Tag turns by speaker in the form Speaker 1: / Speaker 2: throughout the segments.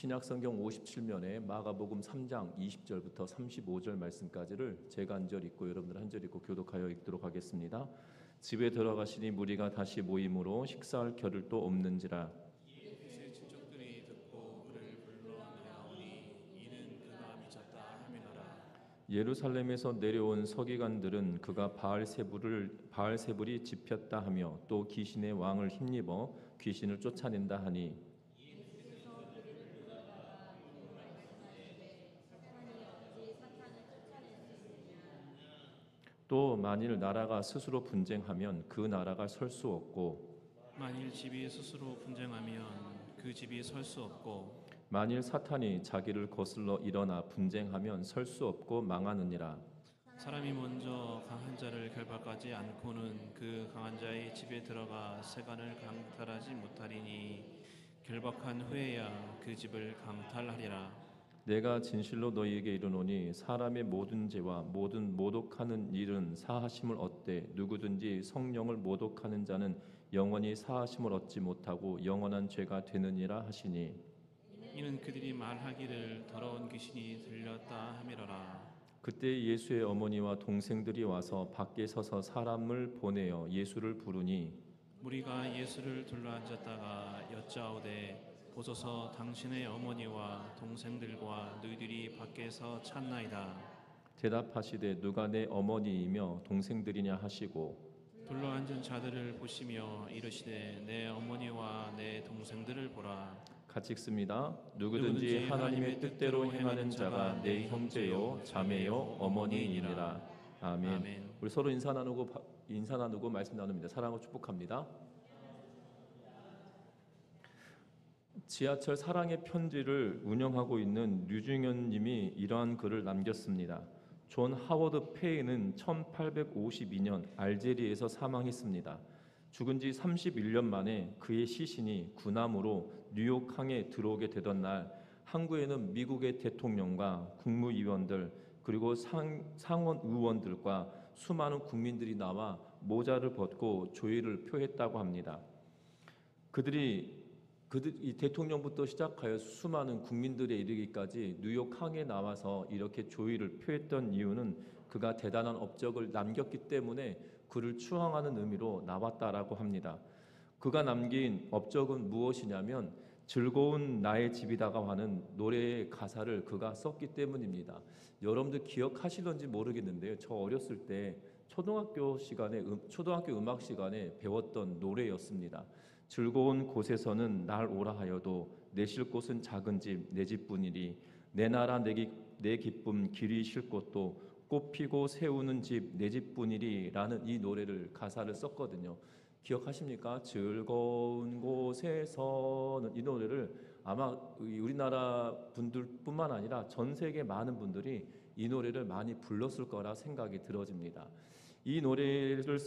Speaker 1: 신약성경 57면에 마가복음 3장 20절부터 35절 말씀까지를 제가 한 절 읽고 여러분들 한 절 읽고 교독하여 읽도록 하겠습니다. 집에 들어가시니 무리가 다시 모임으로 식사할 겨를도 없는지라.
Speaker 2: 그의 친척들이 듣고 그를 불러 나오니 이는 그가 미쳤다 하미노라.
Speaker 1: 예루살렘에서 내려온 서기관들은 그가 바알세불이 집혔다 하며 또 귀신의 왕을 힘입어 귀신을 쫓아낸다 하니 또 만일 나라가 스스로 분쟁하면 그 나라가 설 수 없고
Speaker 2: 만일 집이 스스로 분쟁하면 그 집이 설 수 없고
Speaker 1: 만일 사탄이 자기를 거슬러 일어나 분쟁하면 설 수 없고 망하느니라.
Speaker 2: 사람이 먼저 강한 자를 결박하지 않고는 그 강한 자의 집에 들어가 세간을 강탈하지 못하리니 결박한 후에야 그 집을 강탈하리라.
Speaker 1: 내가 진실로 너희에게 이르노니 사람의 모든 죄와 모든 모독하는 일은 사하심을 얻되 누구든지 성령을 모독하는 자는 영원히 사하심을 얻지 못하고 영원한 죄가 되느니라 하시니
Speaker 2: 이는 그들이 말하기를 더러운 귀신이 들렸다 하미러라.
Speaker 1: 그때 예수의 어머니와 동생들이 와서 밖에 서서 사람을 보내어 예수를 부르니
Speaker 2: 무리가 예수를 둘러앉았다가 여짜오되 보소서 당신의 어머니와 동생들과 너희들이 밖에서 찾나이다.
Speaker 1: 대답하시되 누가 내 어머니이며 동생들이냐 하시고
Speaker 2: 둘러앉은 자들을 보시며 이르시되 내 어머니와 내 동생들을 보라.
Speaker 1: 같이 읽습니다. 누구든지 하나님의 뜻대로 행하는 자가 내 형제요 자매요 어머니이니라. 아멘.
Speaker 2: 아멘.
Speaker 1: 우리 서로 인사 나누고 말씀 나눕니다. 사랑하고 축복합니다. 지하철 사랑의 편지를 운영하고 있는 류중현 님이 이러한 글을 남겼습니다. 존 하워드 페이는 1852년 알제리에서 사망했습니다. 죽은 지 31년 만에 그의 시신이 군함으로 뉴욕항에 들어오게 되던 날 항구에는 미국의 대통령과 국무위원들 그리고 상원 의원들과 수많은 국민들이 나와 모자를 벗고 조의를 표했다고 합니다. 이 대통령부터 시작하여 수많은 국민들에 이르기까지 뉴욕항에 나와서 이렇게 조의를 표했던 이유는 그가 대단한 업적을 남겼기 때문에 그를 추앙하는 의미로 나왔다라고 합니다. 그가 남긴 업적은 무엇이냐면 즐거운 나의 집이다가 하는 노래의 가사를 그가 썼기 때문입니다. 여러분들 기억하시던지 모르겠는데요. 저 어렸을 때 초등학교 음악 시간에 배웠던 노래였습니다. 즐거운 곳에서는 날 오라 하여도 내 쉴 곳은 작은 집 내 집뿐이리 내 나라 내 기쁨 길이 쉴 곳도 꽃 피고 세우는 집 내 집뿐이리 라는 이 노래를 가사를 썼거든요. 기억하십니까? 즐거운 곳에서는 이 노래를 아마 우리나라 분들뿐만 아니라 전 세계 많은 분들이 이 노래를 많이 불렀을 거라 생각이 들어집니다. 이 노래를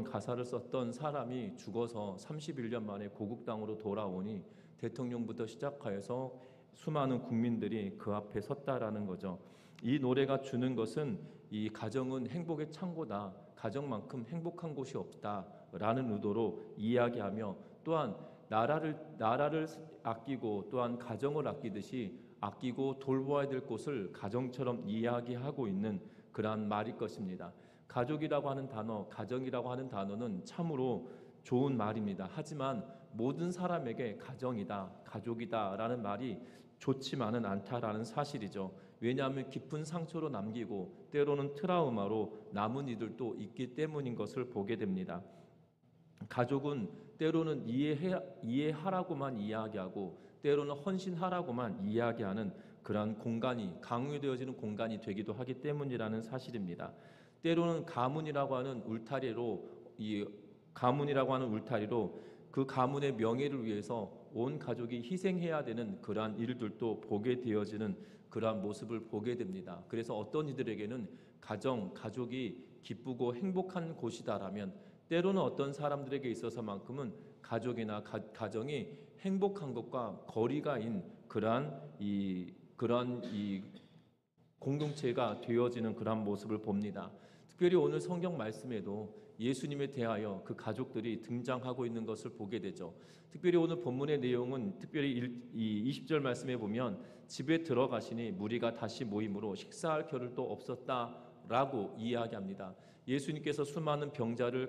Speaker 1: 가사를 썼던 사람이 죽어서 31년 만에 고국 땅으로 돌아오니 대통령부터 시작하여서 수많은 국민들이 그 앞에 섰다라는 거죠. 이 노래가 주는 것은 이 가정은 행복의 창고다. 가정만큼 행복한 곳이 없다라는 의도로 이야기하며 또한 나라를 아끼고 또한 가정을 아끼듯이 아끼고 돌보아야 될 곳을 가정처럼 이야기하고 있는 그러한 말일 것입니다. 가족이라고 하는 단어, 가정이라고 하는 단어는 참으로 좋은 말입니다. 하지만 모든 사람에게 가정이다, 가족이다라는 말이 좋지만은 않다라는 사실이죠. 왜냐하면 깊은 상처로 남기고 때로는 트라우마로 남은 이들도 있기 때문인 것을 보게 됩니다. 가족은 때로는 이해하라고만 이야기하고 때로는 헌신하라고만 이야기하는 그러한 공간이 강요되어지는 공간이 되기도 하기 때문이라는 사실입니다. 때로는 가문이라고 하는 울타리로 그 가문의 명예를 위해서 온 가족이 희생해야 되는 그러한 일들도 보게 되어지는 그러한 모습을 보게 됩니다. 그래서 어떤 이들에게는 가족이 기쁘고 행복한 곳이다라면 때로는 어떤 사람들에게 있어서만큼은 가족이나 가정이 행복한 것과 거리가인 그러한 공동체가 되어지는 그러한 모습을 봅니다. 특별히 오늘 성경 말씀에도 예수님에 대하여 그 가족들이 등장하고 있는 것을 보게 되죠. 특별히 오늘 본문의 내용은 특별히 이 20절 말씀에 보면 집에 들어가시니 무리가 다시 모임으로 식사할 겨를도 없었다라고 이야기합니다. 예수님께서 수많은 병자를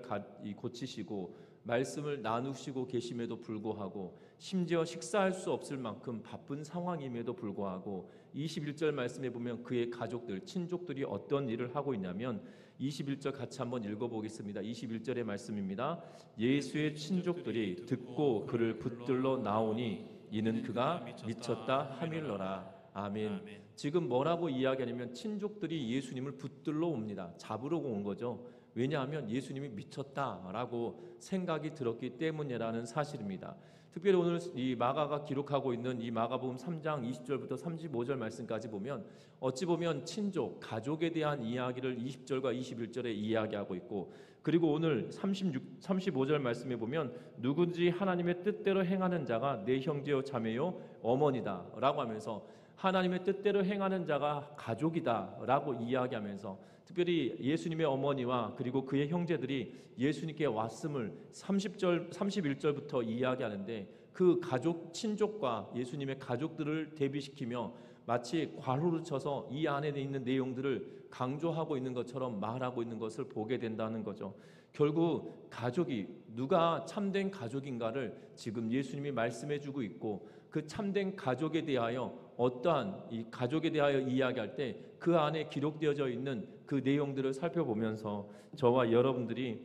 Speaker 1: 고치시고 말씀을 나누시고 계심에도 불구하고 심지어 식사할 수 없을 만큼 바쁜 상황임에도 불구하고 21절 말씀에 보면 그의 가족들, 친족들이 어떤 일을 하고 있냐면 21절 같이 한번 읽어보겠습니다. 21절의 말씀입니다. 예수의 친족들이 듣고 그를 붙들러 나오니 이는 그가 미쳤다 하밀러라. 아멘. 지금 뭐라고 이야기하냐면 친족들이 예수님을 붙들러 옵니다. 잡으러 온 거죠. 왜냐하면 예수님이 미쳤다라고 생각이 들었기 때문이라는 사실입니다. 특별히 오늘 이 마가가 기록하고 있는 이 마가복음 3장 20절부터 35절 말씀까지 보면 어찌 보면 친족, 가족에 대한 이야기를 20절과 21절에 이야기하고 있고, 그리고 오늘 35절 말씀에 보면 누구든지 하나님의 뜻대로 행하는 자가 내 형제요 자매요 어머니다 라고 하면서 하나님의 뜻대로 행하는 자가 가족이다 라고 이야기하면서 특별히 예수님의 어머니와 그리고 그의 형제들이 예수님께 왔음을 31절부터 이야기하는데 그 가족, 친족과 예수님의 가족들을 대비시키며 마치 괄호를 쳐서 이 안에 있는 내용들을 강조하고 있는 것처럼 말하고 있는 것을 보게 된다는 거죠. 결국 가족이 누가 참된 가족인가를 지금 예수님이 말씀해 주고 있고, 그 참된 가족에 대하여 어떠한 이 가족에 대하여 이야기할 때 그 안에 기록되어져 있는 그 내용들을 살펴보면서 저와 여러분들이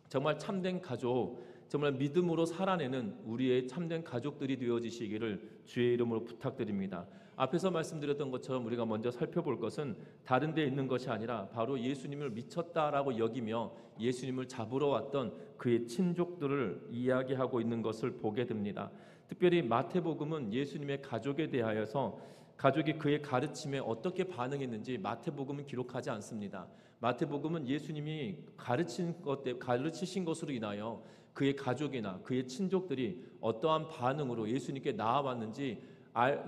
Speaker 1: 정말 참된 가족, 정말 믿음으로 살아내는 우리의 참된 가족들이 되어지시기를 주의 이름으로 부탁드립니다. 앞에서 말씀드렸던 것처럼 우리가 먼저 살펴볼 것은 다른 데 있는 것이 아니라 바로 예수님을 미쳤다라고 여기며 예수님을 잡으러 왔던 그의 친족들을 이야기하고 있는 것을 보게 됩니다. 특별히 마태복음은 예수님의 가족에 대하여서 가족이 그의 가르침에 어떻게 반응했는지 마태복음은 기록하지 않습니다. 마태복음은 예수님이 가르치신 것으로 인하여 그의 가족이나 그의 친족들이 어떠한 반응으로 예수님께 나아왔는지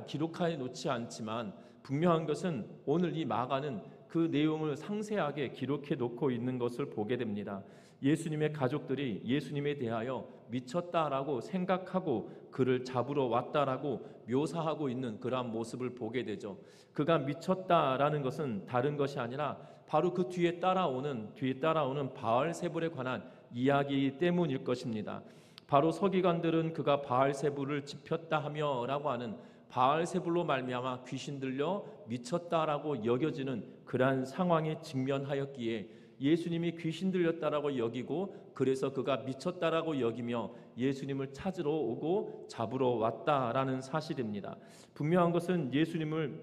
Speaker 1: 기록해 놓지 않지만, 분명한 것은 오늘 이 마가는 그 내용을 상세하게 기록해 놓고 있는 것을 보게 됩니다. 예수님의 가족들이 예수님에 대하여 미쳤다라고 생각하고 그를 잡으러 왔다라고 묘사하고 있는 그러한 모습을 보게 되죠. 그가 미쳤다라는 것은 다른 것이 아니라 바로 그 뒤에 따라오는 바알세불에 관한 이야기 때문일 것입니다. 바로 서기관들은 그가 바알세불을 지폈다 하며라고 하는 바알세불로 말미암아 귀신 들려 미쳤다라고 여겨지는 그러한 상황에 직면하였기에 예수님이 귀신 들렸다라고 여기고, 그래서 그가 미쳤다라고 여기며 예수님을 찾으러 오고 잡으러 왔다라는 사실입니다. 분명한 것은 예수님은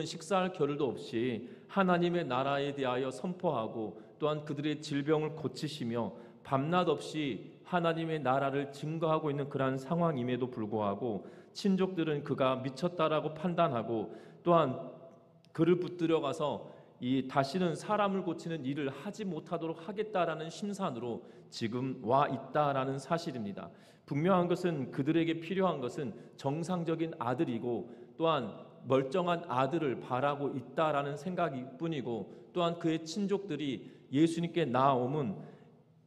Speaker 1: 식사할 겨를도 없이 하나님의 나라에 대하여 선포하고 또한 그들의 질병을 고치시며 밤낮 없이 하나님의 나라를 증거하고 있는 그러한 상황임에도 불구하고 친족들은 그가 미쳤다라고 판단하고 또한 그를 붙들어 가서 다시는 사람을 고치는 일을 하지 못하도록 하겠다라는 심산으로 지금 와 있다라는 사실입니다. 분명한 것은 그들에게 필요한 것은 정상적인 아들이고 또한 멀쩡한 아들을 바라고 있다라는 생각일 뿐이고, 또한 그의 친족들이 예수님께 나아오면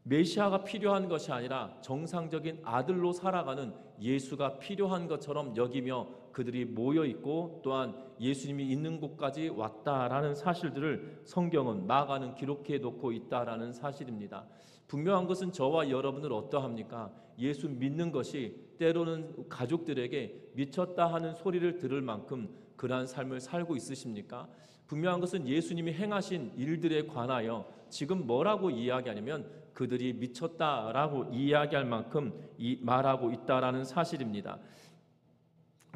Speaker 1: 메시아가 필요한 것이 아니라 정상적인 아들로 살아가는 예수가 필요한 것처럼 여기며 그들이 모여 있고 또한 예수님이 있는 곳까지 왔다라는 사실들을 성경은 마가는 기록해 놓고 있다라는 사실입니다. 분명한 것은 저와 여러분을 어떠합니까? 예수 믿는 것이 때로는 가족들에게 미쳤다 하는 소리를 들을 만큼 그러한 삶을 살고 있으십니까? 분명한 것은 예수님이 행하신 일들에 관하여 지금 뭐라고 이야기하냐면 그들이 미쳤다라고 이야기할 만큼 말하고 있다라는 사실입니다.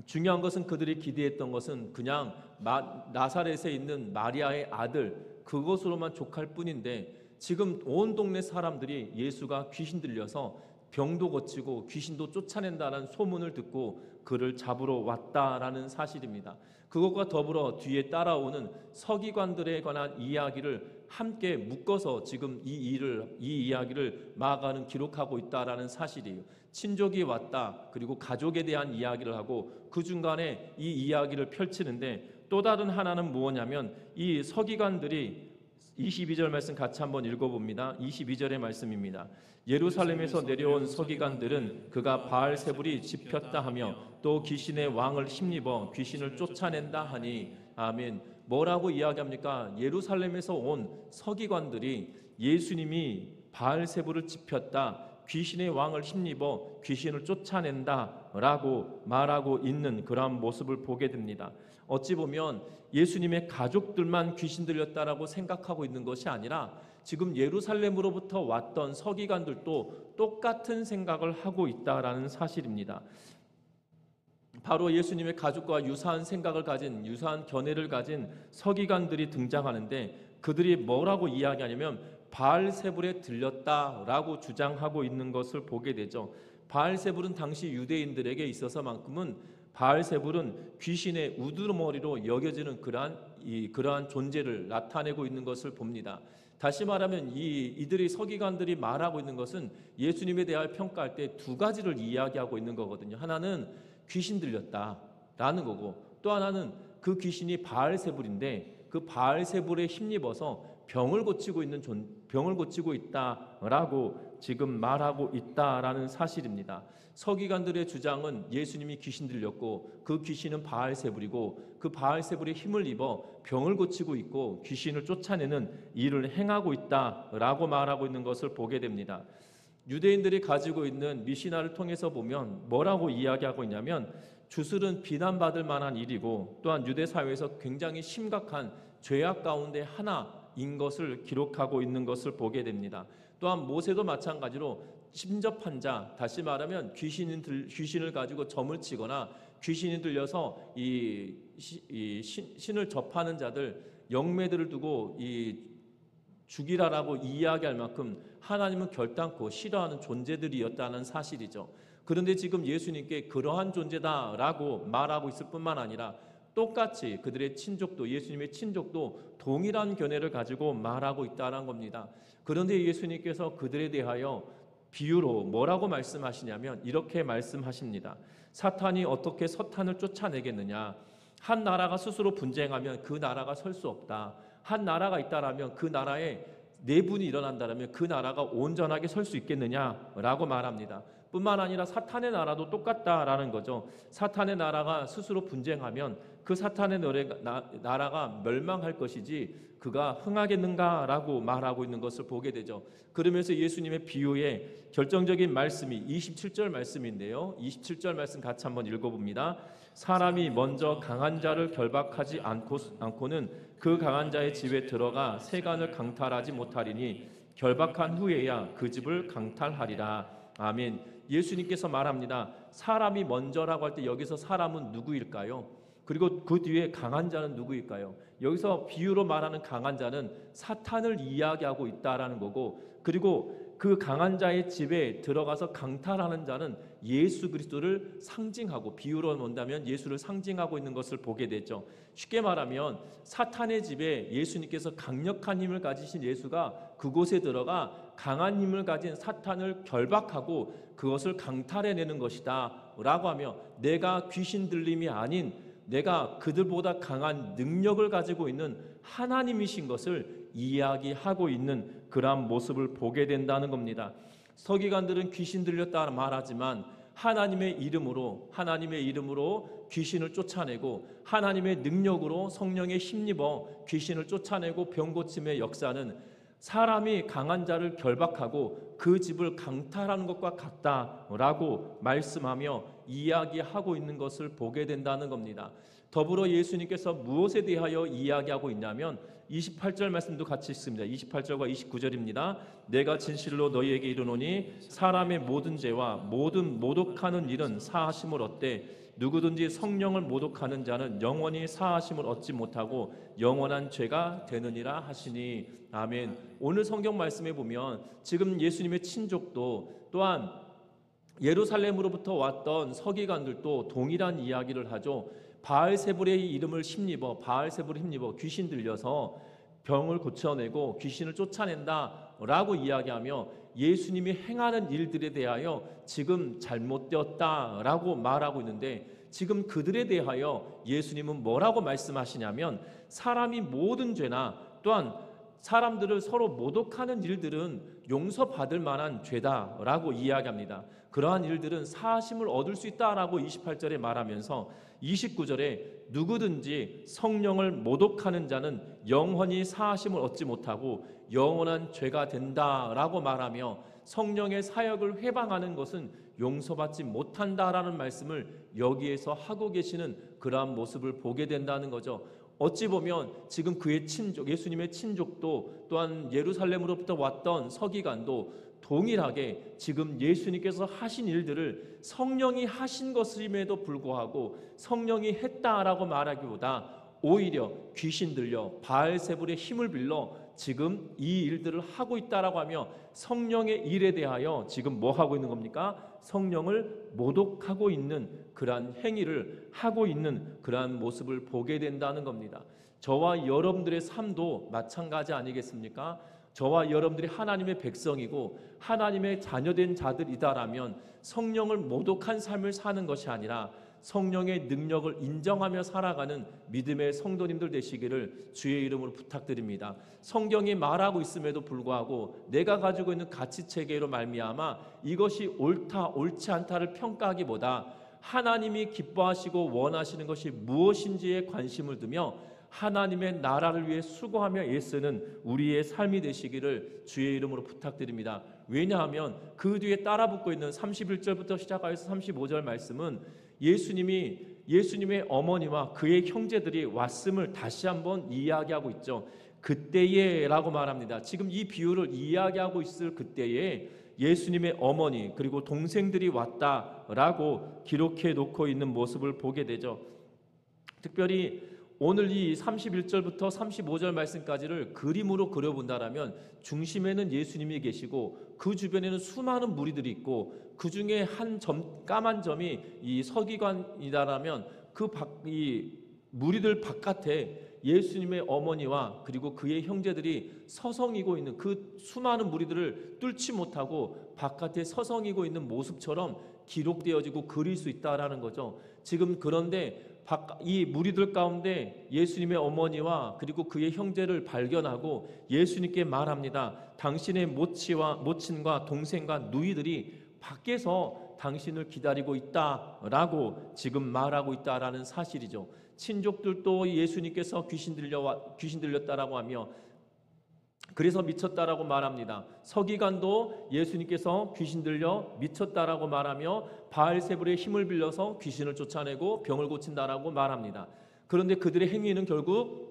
Speaker 1: 중요한 것은 그들이 기대했던 것은 그냥 나사렛에 있는 마리아의 아들 그것으로만 족할 뿐인데, 지금 온 동네 사람들이 예수가 귀신 들려서 병도 고치고 귀신도 쫓아낸다는 소문을 듣고 그를 잡으러 왔다라는 사실입니다. 그것과 더불어 뒤에 따라오는 서기관들에 관한 이야기를 함께 묶어서 지금 이 이야기를 마가는 기록하고 있다라는 사실이에요. 친족이 왔다, 그리고 가족에 대한 이야기를 하고 그 중간에 이 이야기를 펼치는데, 또 다른 하나는 무엇냐면 이 서기관들이 22절 말씀 같이 한번 읽어봅니다. 22절의 말씀입니다. 예루살렘에서 내려온 서기관들은 그가 바알세불이 집혔다 하며 또 귀신의 왕을 힘입어 귀신을 쫓아낸다 하니. 아멘. 뭐라고 이야기합니까? 예루살렘에서 온 서기관들이 예수님이 바알세불을 집혔다, 귀신의 왕을 힘입어 귀신을 쫓아낸다라고 말하고 있는 그러한 모습을 보게 됩니다. 어찌 보면 예수님의 가족들만 귀신 들렸다라고 생각하고 있는 것이 아니라 지금 예루살렘으로부터 왔던 서기관들도 똑같은 생각을 하고 있다라는 사실입니다. 바로 예수님의 가족과 유사한 생각을 가진, 유사한 견해를 가진 서기관들이 등장하는데, 그들이 뭐라고 이야기하냐면 바알세불에 들렸다라고 주장하고 있는 것을 보게 되죠. 바알세불은 당시 유대인들에게 있어서만큼은 바알세불은 귀신의 우두머리로 여겨지는 그러한 존재를 나타내고 있는 것을 봅니다. 다시 말하면 이들이 서기관들이 말하고 있는 것은 예수님에 대하여 평가할 때 두 가지를 이야기하고 있는 거거든요. 하나는 귀신 들렸다라는 거고, 또 하나는 그 귀신이 바알세불인데 그 바알세불에 힘입어서 병을 고치고 있다라고 지금 말하고 있다라는 사실입니다. 서기관들의 주장은 예수님이 귀신 들렸고 그 귀신은 바알세불이고 그 바알세불의 힘을 입어 병을 고치고 있고 귀신을 쫓아내는 일을 행하고 있다라고 말하고 있는 것을 보게 됩니다. 유대인들이 가지고 있는 미시나를 통해서 보면 뭐라고 이야기하고 있냐면 주술은 비난받을 만한 일이고 또한 유대 사회에서 굉장히 심각한 죄악 가운데 하나인 것을 기록하고 있는 것을 보게 됩니다. 또한 모세도 마찬가지로 침접한 자, 다시 말하면 귀신을 가지고 점을 치거나 귀신이 들려서 신을 접하는 자들, 영매들을 두고 죽이라라고 이야기할 만큼 하나님은 결단코 싫어하는 존재들이었다는 사실이죠. 그런데 지금 예수님께 그러한 존재다라고 말하고 있을 뿐만 아니라 똑같이 그들의 친족도, 예수님의 친족도 동일한 견해를 가지고 말하고 있다는 겁니다. 그런데 예수님께서 그들에 대하여 비유로 뭐라고 말씀하시냐면 이렇게 말씀하십니다. 사탄이 어떻게 서탄을 쫓아내겠느냐? 한 나라가 스스로 분쟁하면 그 나라가 설 수 없다. 한 나라가 있다라면 그 나라에 내분이 일어난다면 그 나라가 온전하게 설 수 있겠느냐라고 말합니다. 뿐만 아니라 사탄의 나라도 똑같다라는 거죠. 사탄의 나라가 스스로 분쟁하면 그 사탄의 나라가 멸망할 것이지 그가 흥하겠는가라고 말하고 있는 것을 보게 되죠. 그러면서 예수님의 비유의 결정적인 말씀이 27절 말씀인데요. 27절 말씀 같이 한번 읽어봅니다. 사람이 먼저 강한 자를 결박하지 않고는 그 강한 자의 집에 들어가 세간을 강탈하지 못하리니 결박한 후에야 그 집을 강탈하리라. 아멘. 예수님께서 말합니다. 사람이 먼저라고 할 때 여기서 사람은 누구일까요? 그리고 그 뒤에 강한 자는 누구일까요? 여기서 비유로 말하는 강한 자는 사탄을 이야기하고 있다라는 거고, 그리고 그 강한 자의 집에 들어가서 강탈하는 자는 예수 그리스도를 상징하고, 비유로 본다면 예수를 상징하고 있는 것을 보게 되죠. 쉽게 말하면 사탄의 집에 예수님께서 강력한 힘을 가지신 예수가 그곳에 들어가 강한 힘을 가진 사탄을 결박하고 그것을 강탈해내는 것이다 라고 하며, 내가 귀신 들림이 아닌 내가 그들보다 강한 능력을 가지고 있는 하나님이신 것을 이야기하고 있는 그러한 모습을 보게 된다는 겁니다. 서기관들은 귀신 들렸다 말하지만 하나님의 이름으로 귀신을 쫓아내고 하나님의 능력으로 성령에 힘입어 귀신을 쫓아내고 병 고침의 역사는 사람이 강한 자를 결박하고 그 집을 강탈하는 것과 같다라고 말씀하며 이야기하고 있는 것을 보게 된다는 겁니다. 더불어 예수님께서 무엇에 대하여 이야기하고 있냐면 28절 말씀도 같이 있습니다. 28절과 29절입니다. 내가 진실로 너희에게 이르노니 사람의 모든 죄와 모든 모독하는 일은 사하심을 얻되 누구든지 성령을 모독하는 자는 영원히 사하심을 얻지 못하고 영원한 죄가 되느니라 하시니. 아멘. 오늘 성경 말씀에 보면 지금 예수님의 친족도 또한 예루살렘으로부터 왔던 서기관들도 동일한 이야기를 하죠. 바알세불의 이름을 힘입어 귀신 들려서 병을 고쳐내고 귀신을 쫓아낸다라고 이야기하며 예수님이 행하는 일들에 대하여 지금 잘못되었다라고 말하고 있는데, 지금 그들에 대하여 예수님은 뭐라고 말씀하시냐면 사람이 모든 죄나 또한 사람들을 서로 모독하는 일들은 용서받을 만한 죄다라고 이야기합니다. 그러한 일들은 사하심을 얻을 수 있다라고 28절에 말하면서 29절에 누구든지 성령을 모독하는 자는 영원히 사하심을 얻지 못하고 영원한 죄가 된다라고 말하며 성령의 사역을 회방하는 것은 용서받지 못한다라는 말씀을 여기에서 하고 계시는 그러한 모습을 보게 된다는 거죠. 어찌 보면 지금 그의 친족, 예수님의 친족도 또한 예루살렘으로부터 왔던 서기관도 동일하게 지금 예수님께서 하신 일들을 성령이 하신 것임에도 불구하고 성령이 했다라고 말하기보다 오히려 귀신 들려 바알세불의 힘을 빌려 지금 이 일들을 하고 있다라고 하며 성령의 일에 대하여 지금 뭐 하고 있는 겁니까? 성령을 모독하고 있는 그러한 행위를 하고 있는 그러한 모습을 보게 된다는 겁니다. 저와 여러분들의 삶도 마찬가지 아니겠습니까? 저와 여러분들이 하나님의 백성이고 하나님의 자녀된 자들이다라면 성령을 모독한 삶을 사는 것이 아니라 성령의 능력을 인정하며 살아가는 믿음의 성도님들 되시기를 주의 이름으로 부탁드립니다. 성경이 말하고 있음에도 불구하고 내가 가지고 있는 가치체계로 말미암아 이것이 옳다 옳지 않다를 평가하기보다 하나님이 기뻐하시고 원하시는 것이 무엇인지에 관심을 두며 하나님의 나라를 위해 수고하며 애쓰는 우리의 삶이 되시기를 주의 이름으로 부탁드립니다. 왜냐하면 그 뒤에 따라붙고 있는 31절부터 시작하여서 35절 말씀은 예수님의 어머니와 그의 형제들이 왔음을 다시 한번 이야기하고 있죠. 그때에 라고 말합니다. 지금 이 비유를 이야기하고 있을 그때에 예수님의 어머니 그리고 동생들이 왔다라고 기록해 놓고 있는 모습을 보게 되죠. 특별히 오늘 이 31절부터 35절 말씀까지를 그림으로 그려본다라면 중심에는 예수님이 계시고 그 주변에는 수많은 무리들이 있고 그 중에 한 점, 까만 점이 이 서기관이다라면 이 무리들 바깥에 예수님의 어머니와 그리고 그의 형제들이 서성이고 있는 그 수많은 무리들을 뚫지 못하고 바깥에 서성이고 있는 모습처럼 기록되어지고 그릴 수 있다라는 거죠. 지금 그런데 이 무리들 가운데 예수님의 어머니와 그리고 그의 형제를 발견하고 예수님께 말합니다. 당신의 모친과 동생과 누이들이 밖에서 당신을 기다리고 있다라고 지금 말하고 있다라는 사실이죠. 친족들도 예수님께서 귀신 들렸다라고 하며 그래서 미쳤다라고 말합니다. 서기관도 예수님께서 귀신 들려 미쳤다라고 말하며 바알세불의 힘을 빌려서 귀신을 쫓아내고 병을 고친다라고 말합니다. 그런데 그들의 행위는 결국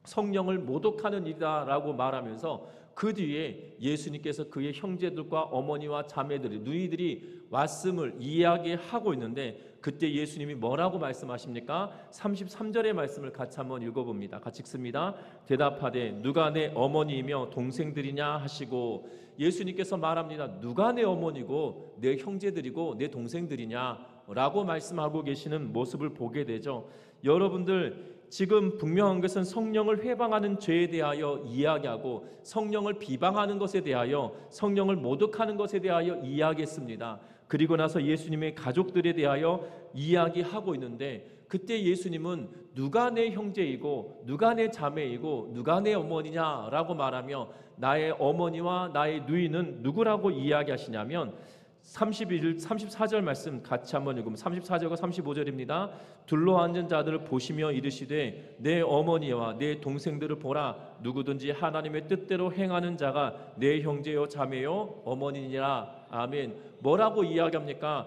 Speaker 1: 성령을 모독하는 일이다라고 말하면서 그 뒤에 예수님께서 그의 형제들과 어머니와 자매들이 누이들이 왔음을 이야기하고 있는데 그때 예수님이 뭐라고 말씀하십니까? 33절의 말씀을 같이 한번 읽어봅니다. 같이 읽습니다. 대답하되 누가 내 어머니이며 동생들이냐 하시고 예수님께서 말합니다. 누가 내 어머니고 내 형제들이고 내 동생들이냐 라고 말씀하고 계시는 모습을 보게 되죠. 여러분들 지금 분명한 것은 성령을 회방하는 죄에 대하여 이야기하고 성령을 비방하는 것에 대하여 성령을 모독하는 것에 대하여 이야기했습니다. 그리고 나서 예수님의 가족들에 대하여 이야기하고 있는데 그때 예수님은 누가 내 형제이고 누가 내 자매이고 누가 내 어머니냐라고 말하며 나의 어머니와 나의 누이는 누구라고 이야기하시냐면 34절 말씀 같이 한번 읽으면 34절과 35절입니다. 둘러앉은 자들을 보시며 이르시되 내 어머니와 내 동생들을 보라. 누구든지 하나님의 뜻대로 행하는 자가 내 형제요 자매요 어머니니라. 아멘. 뭐라고 이야기합니까?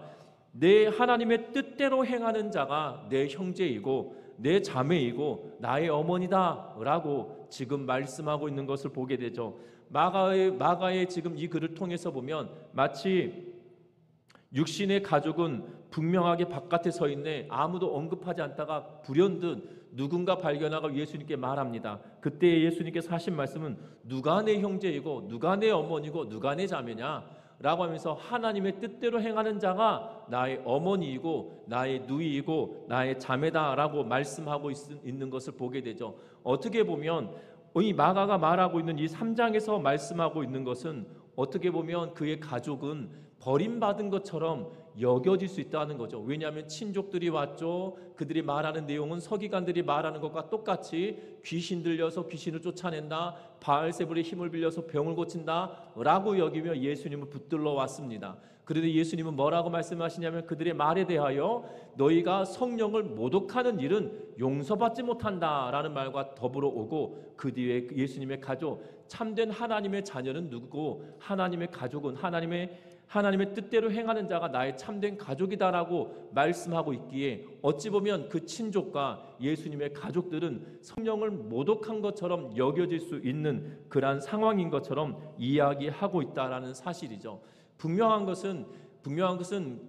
Speaker 1: 내 하나님의 뜻대로 행하는 자가 내 형제이고 내 자매이고 나의 어머니다 라고 지금 말씀하고 있는 것을 보게 되죠. 마가의 지금 이 글을 통해서 보면 마치 육신의 가족은 분명하게 바깥에 서 있네 아무도 언급하지 않다가 불현듯 누군가 발견하고 예수님께 말합니다. 그때 예수님께서 하신 말씀은 누가 내 형제이고 누가 내 어머니고 누가 내 자매냐 라고 하면서 하나님의 뜻대로 행하는 자가 나의 어머니이고 나의 누이이고 나의 자매다라고 말씀하고 있는 것을 보게 되죠. 어떻게 보면 이 마가가 말하고 있는 이 3장에서 말씀하고 있는 것은 어떻게 보면 그의 가족은 버림받은 것처럼 여겨질 수 있다는 거죠. 왜냐하면 친족들이 왔죠. 그들이 말하는 내용은 서기관들이 말하는 것과 똑같이 귀신 들려서 귀신을 쫓아낸다, 바알세불의 힘을 빌려서 병을 고친다 라고 여기며 예수님을 붙들러 왔습니다. 그런데 예수님은 뭐라고 말씀하시냐면 그들의 말에 대하여 너희가 성령을 모독하는 일은 용서받지 못한다라는 말과 더불어 오고, 그 뒤에 예수님의 가족, 참된 하나님의 자녀는 누구고 하나님의 가족은 하나님의 뜻대로 행하는 자가 나의 참된 가족이다라고 말씀하고 있기에, 어찌 보면 그 친족과 예수님의 가족들은 성령을 모독한 것처럼 여겨질 수 있는 그러한 상황인 것처럼 이야기하고 있다라는 사실이죠. 분명한 것은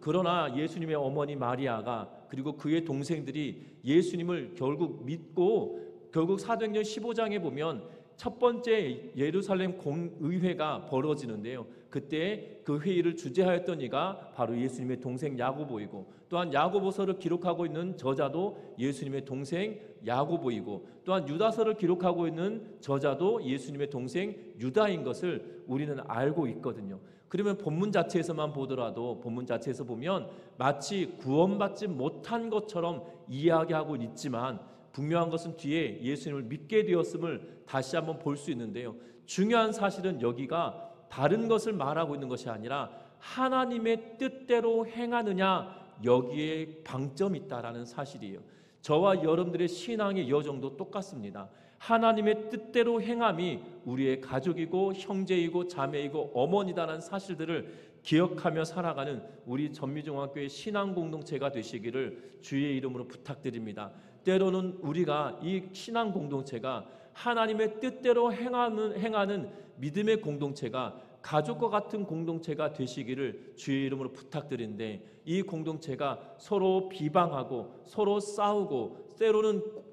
Speaker 1: 그러나 예수님의 어머니 마리아가 그리고 그의 동생들이 예수님을 결국 믿고, 결국 사도행전 15장에 보면 첫 번째 예루살렘 공의회가 벌어지는데요. 그때 그 회의를 주재하였던 이가 바로 예수님의 동생 야고보이고, 또한 야고보서를 기록하고 있는 저자도 예수님의 동생 야고보이고, 또한 유다서를 기록하고 있는 저자도 예수님의 동생 유다인 것을 우리는 알고 있거든요. 그러면 본문 자체에서만 보더라도, 본문 자체에서 보면 마치 구원받지 못한 것처럼 이야기하고 있지만, 분명한 것은 뒤에 예수님을 믿게 되었음을 다시 한번 볼 수 있는데요. 중요한 사실은 여기가 다른 것을 말하고 있는 것이 아니라 하나님의 뜻대로 행하느냐, 여기에 방점이 있다라는 사실이에요. 저와 여러분들의 신앙의 여정도 똑같습니다. 하나님의 뜻대로 행함이 우리의 가족이고 형제이고 자매이고 어머니다라는 사실들을 기억하며 살아가는 우리 전미중앙교회 신앙 공동체가 되시기를 주의 이름으로 부탁드립니다. 때로는 우리가 이 신앙 공동체가 하나님의 뜻대로 행하는 믿음의 공동체가 가족과 같은 공동체가 되시기를 주의 이름으로 부탁드리는데, 이 공동체가 서로 비방하고 서로 싸우고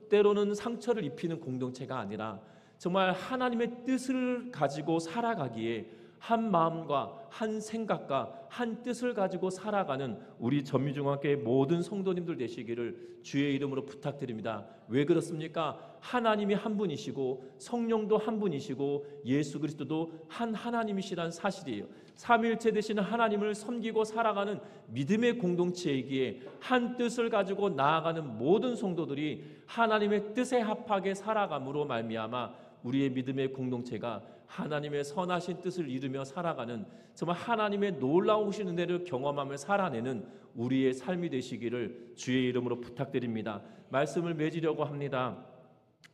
Speaker 1: 때로는 상처를 입히는 공동체가 아니라 정말 하나님의 뜻을 가지고 살아가기에 한 마음과 한 생각과 한 뜻을 가지고 살아가는 우리 전미중앙교회 모든 성도님들 되시기를 주의 이름으로 부탁드립니다. 왜 그렇습니까? 하나님이 한 분이시고 성령도 한 분이시고 예수 그리스도도 한 하나님이시라는 사실이에요. 삼위일체 되시는 하나님을 섬기고 살아가는 믿음의 공동체이기에 한 뜻을 가지고 나아가는 모든 성도들이 하나님의 뜻에 합하게 살아감으로 말미암아 우리의 믿음의 공동체가 하나님의 선하신 뜻을 이루며 살아가는, 정말 하나님의 놀라우신 은혜를 경험하며 살아내는 우리의 삶이 되시기를 주의 이름으로 부탁드립니다. 말씀을 맺으려고 합니다.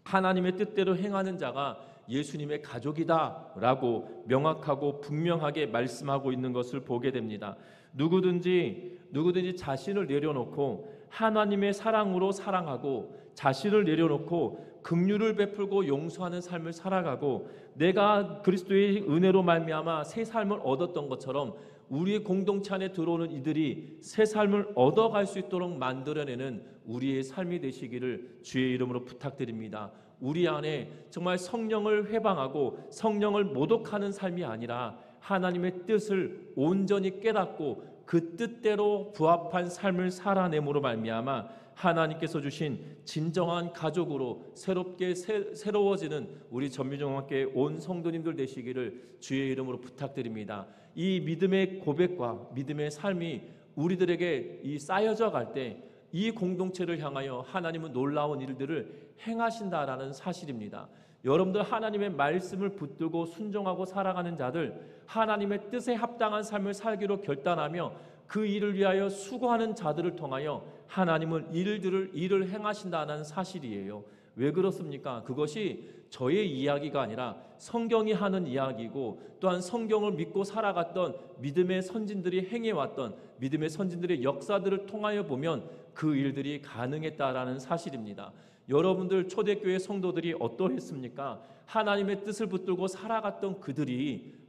Speaker 1: 하나님의 뜻대로 행하는 자가 예수님의 가족이다라고 명확하고 분명하게 말씀하고 있는 것을 보게 됩니다. 누구든지 자신을 내려놓고 하나님의 사랑으로 사랑하고 자신을 내려놓고 긍휼을 베풀고 용서하는 삶을 살아가고, 내가 그리스도의 은혜로 말미암아 새 삶을 얻었던 것처럼 우리의 공동체 안에 들어오는 이들이 새 삶을 얻어갈 수 있도록 만들어내는 우리의 삶이 되시기를 주의 이름으로 부탁드립니다. 우리 안에 정말 성령을 회방하고 성령을 모독하는 삶이 아니라 하나님의 뜻을 온전히 깨닫고 그 뜻대로 부합한 삶을 살아내므로 말미암아 하나님께서 주신 진정한 가족으로 새롭게 새로워지는 우리 전미중앙교회 온 성도님들 되시기를 주의 이름으로 부탁드립니다. 이 믿음의 고백과 믿음의 삶이 우리들에게 쌓여져 갈 때 이 공동체를 향하여 하나님은 놀라운 일들을 행하신다라는 사실입니다. 여러분들 하나님의 말씀을 붙들고 순종하고 살아가는 자들, 하나님의 뜻에 합당한 삶을 살기로 결단하며 그 일을 위하여 수고하는 자들을 통하여 하나님은 일을 행하신다는 사실이에요. 왜 그렇습니까? 그것이 저의 이야기가 아니라 성경이 하는 이야기고, 또한 성경을 믿고 살아갔던 믿음의 선진들이 행해왔던 믿음의 선진들의 역사들을 통하여 보면 그 일들이 가능했다라는 사실입니다. 여러분들 초대교회 성도들이 어떠했습니까? 하나님의 뜻을 붙들고 살아갔던 그들이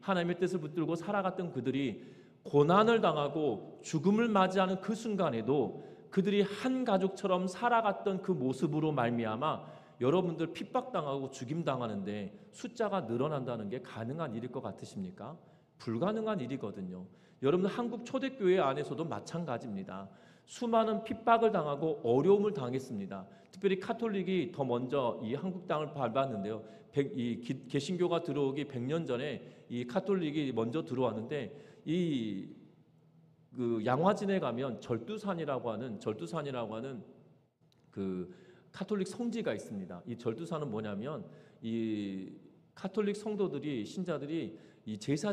Speaker 1: 고난을 당하고 죽음을 맞이하는 그 순간에도 그들이 한 가족처럼 살아갔던 그 모습으로 말미암아 여러분들 핍박당하고 죽임당하는데 숫자가 늘어난다는 게 가능한 일일 것 같으십니까? 불가능한 일이거든요. 여러분 한국 초대교회 안에서도 마찬가지입니다. 수많은 핍박을 당하고 어려움을 당했습니다. 특별히 카톨릭이 더 먼저 이 한국 땅을 밟았는데요. 개신교가 들어오기 100년 전에 이 카톨릭이 먼저 들어왔는데 이 그 양화진에 가면 절두산이라고 하는 그 카톨릭 성지가 있습니다. 이 절두산은 뭐냐면 이 카톨릭 성도들이 신자들이 이 제사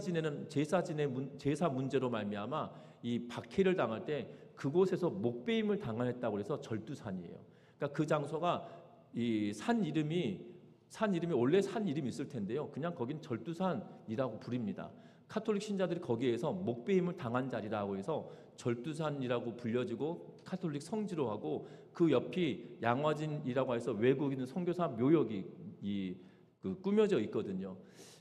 Speaker 1: 문제로 말미암아 이 박해를 당할 때 그곳에서 목베임을 당했다고 해서 절두산이에요. 그러니까 그 장소가 이 산 이름이 원래 산 이름이 있을 텐데요. 그냥 거긴 절두산이라고 부릅니다. 카톨릭 신자들이 거기에서 목베임을 당한 자리라고 해서 절두산이라고 불려지고 카톨릭 성지로 하고 그 옆이 양화진이라고 해서 외국인 선교사 묘역이 꾸며져 있거든요.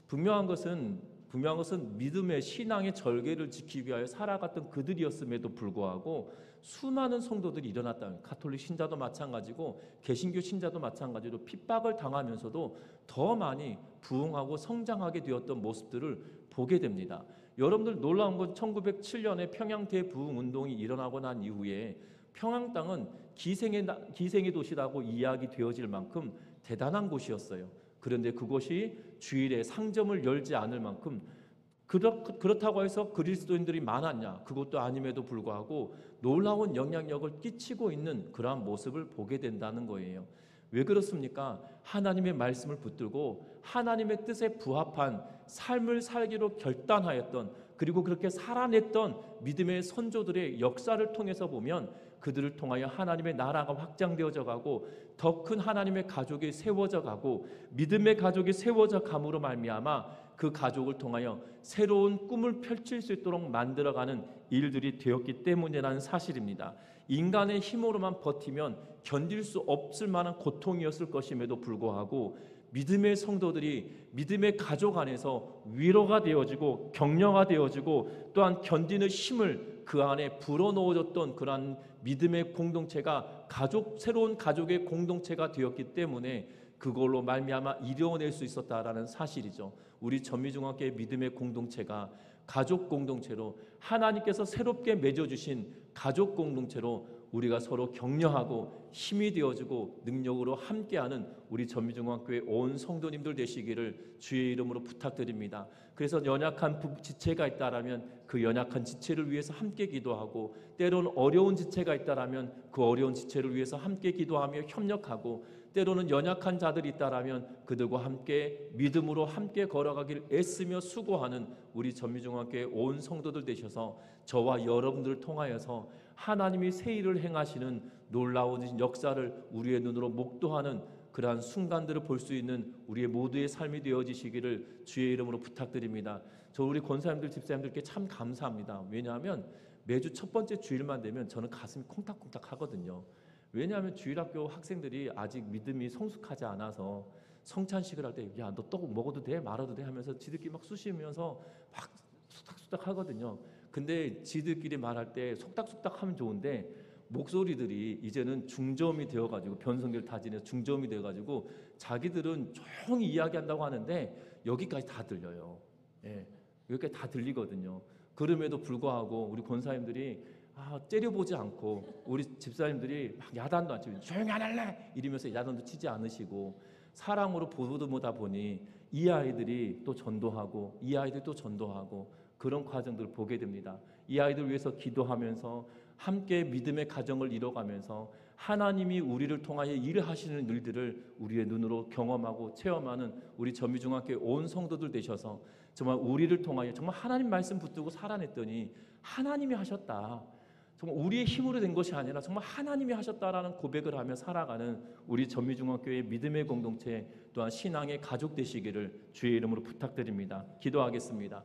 Speaker 1: 분명한 것은 믿음의 신앙의 절개를 지키기 위하여 살아갔던 그들이었음에도 불구하고 수많은 성도들이 일어났다. 카톨릭 신자도 마찬가지고 개신교 신자도 마찬가지로 핍박을 당하면서도 더 많이 부흥하고 성장하게 되었던 모습들을 보게 됩니다. 여러분들 놀라운 건 1907년에 평양 대부흥 운동이 일어나고 난 이후에 평양 땅은 기생의 도시라고 이야기되어질 만큼 대단한 곳이었어요. 그런데 그곳이 주일에 상점을 열지 않을 만큼 그렇다고 해서 그리스도인들이 많았냐? 그것도 아님에도 불구하고 놀라운 영향력을 끼치고 있는 그러한 모습을 보게 된다는 거예요. 왜 그렇습니까? 하나님의 말씀을 붙들고 하나님의 뜻에 부합한 삶을 살기로 결단하였던, 그리고 그렇게 살아냈던 믿음의 선조들의 역사를 통해서 보면 그들을 통하여 하나님의 나라가 확장되어져 가고 더 큰 하나님의 가족이 세워져 가고 믿음의 가족이 세워져 감으로 말미암아 그 가족을 통하여 새로운 꿈을 펼칠 수 있도록 만들어가는 일들이 되었기 때문이라는 사실입니다. 인간의 힘으로만 버티면 견딜 수 없을 만한 고통이었을 것임에도 불구하고 믿음의 성도들이 믿음의 가족 안에서 위로가 되어지고 격려가 되어지고 또한 견디는 힘을 그 안에 불어넣어줬던 그러한 믿음의 공동체가 새로운 가족의 공동체가 되었기 때문에 그걸로 말미암아 이뤄낼 수 있었다라는 사실이죠. 우리 전미중학교의 믿음의 공동체가 가족 공동체로 하나님께서 새롭게 맺어주신 가족 공동체로 우리가 서로 격려하고 힘이 되어주고 능력으로 함께하는 우리 전미중학교의 온 성도님들 되시기를 주의 이름으로 부탁드립니다. 그래서 연약한 지체가 있다라면 그 연약한 지체를 위해서 함께 기도하고, 때로는 어려운 지체가 있다라면 그 어려운 지체를 위해서 함께 기도하며 협력하고, 때로는 연약한 자들이 있다라면 그들과 함께 믿음으로 함께 걸어가길 애쓰며 수고하는 우리 전미중학교의 온 성도들 되셔서 저와 여러분들을 통하여서 하나님이 새 일을 행하시는 놀라운 역사를 우리의 눈으로 목도하는 그러한 순간들을 볼 수 있는 우리의 모두의 삶이 되어지시기를 주의 이름으로 부탁드립니다. 저 우리 권사님들 집사님들께 참 감사합니다. 왜냐하면 매주 첫 번째 주일만 되면 저는 가슴이 콩닥콩닥 하거든요. 왜냐하면 주일학교 학생들이 아직 믿음이 성숙하지 않아서 성찬식을 할 때 야, 너 떡 먹어도 돼? 말아도 돼? 하면서 지들끼리 막 쑤시면서 막 수닥수닥 하거든요. 근데 지들끼리 말할 때 속닥속닥 하면 좋은데 목소리들이 이제는 중저음이 되어가지고 변성기를 다 지내서 중저음이 되어가지고 자기들은 조용히 이야기한다고 하는데 여기까지 다 들려요. 예, 여기까지 다 들리거든요. 그럼에도 불구하고 우리 권사님들이 째려보지 않고 우리 집사님들이 막 야단도 안 치고 조용히 안 할래 이러면서 야단도 치지 않으시고 사랑으로 보듬다 보니 이 아이들이 또 전도하고 이 아이들이 또 전도하고 그런 과정들을 보게 됩니다. 이 아이들 위해서 기도하면서 함께 믿음의 가정을 이뤄가면서 하나님이 우리를 통하여 일을 하시는 일들을 우리의 눈으로 경험하고 체험하는 우리 전미중학교의 온 성도들 되셔서 정말 우리를 통하여 정말 하나님 말씀 붙들고 살아냈더니 하나님이 하셨다. 정말 우리의 힘으로 된 것이 아니라 정말 하나님이 하셨다라는 고백을 하며 살아가는 우리 전미중학교의 믿음의 공동체 또한 신앙의 가족 되시기를 주의 이름으로 부탁드립니다. 기도하겠습니다.